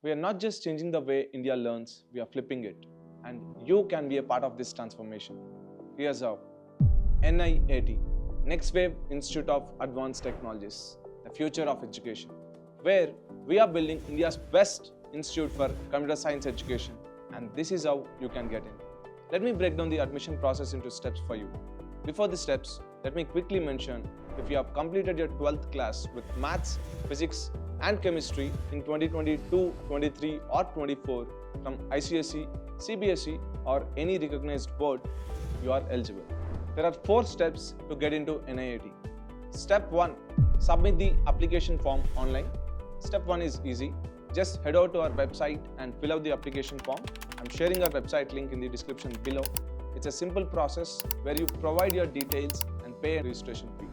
We are not just changing the way India learns, we are flipping it. And you can be a part of this transformation. Here's how. NIAT, Next Wave Institute of Advanced Technologies, the future of education, where we are building India's best institute for computer science education, and this is how you can get in. Let me break down the admission process into steps for you. Before the steps, let me quickly mention if you have completed your 12th class with maths, physics, and chemistry in 2022, 23, or 24 from ICSE, CBSE, or any recognized board, you are eligible. There are 4 steps to get into NIAT. Step 1. Submit the application form online. Step 1 is easy. Just head over to our website and fill out the application form. I'm sharing our website link in the description below. It's a simple process where you provide your details and pay a registration fee.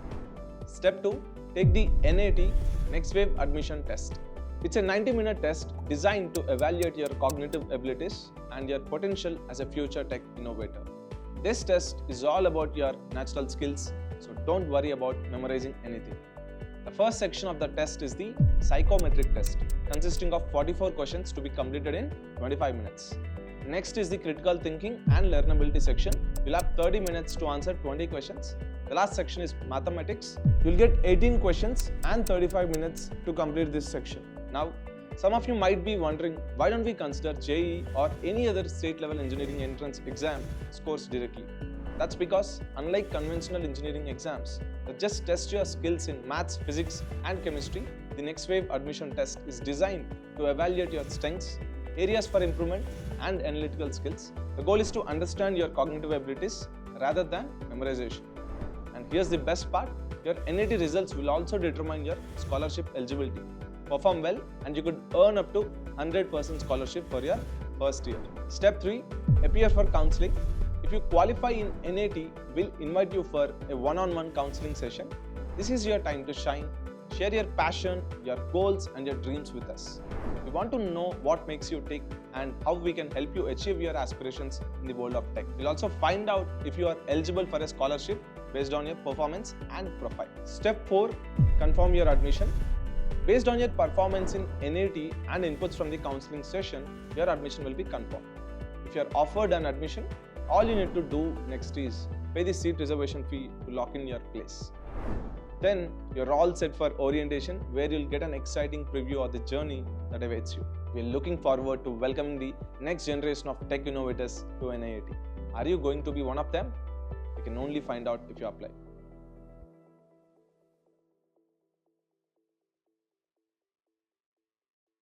Step 2. Take the NIAT Next Wave Admission Test. It's a 90-minute test designed to evaluate your cognitive abilities and your potential as a future tech innovator. This test is all about your natural skills, so don't worry about memorizing anything. The first section of the test is the psychometric test, consisting of 44 questions to be completed in 25 minutes. Next is the critical thinking and learnability section. You'll have 30 minutes to answer 20 questions. The last section is mathematics. You'll get 18 questions and 35 minutes to complete this section. Now, some of you might be wondering, why don't we consider JEE or any other state-level engineering entrance exam scores directly? That's because, unlike conventional engineering exams that just test your skills in maths, physics, and chemistry, the Next Wave admission test is designed to evaluate your strengths, areas for improvement, and analytical skills. The goal is to understand your cognitive abilities rather than memorization. And here's the best part, your NIAT results will also determine your scholarship eligibility. Perform well and you could earn up to 100% scholarship for your first year. Step 3. Appear for counseling. If you qualify in NIAT, we'll invite you for a one-on-one counseling session. This is your time to shine. Share your passion, your goals, and your dreams with us. We want to know what makes you tick and how we can help you achieve your aspirations in the world of tech. We'll also find out if you are eligible for a scholarship based on your performance and profile. Step 4. Confirm your admission. Based on your performance in NIAT and inputs from the counseling session, your admission will be confirmed. If you are offered an admission, all you need to do next is pay the seat reservation fee to lock in your place. Then you're all set for orientation, where you'll get an exciting preview of the journey that awaits you. We're looking forward to welcoming the next generation of tech innovators to NIAT. Are you going to be one of them? You can only find out if you apply.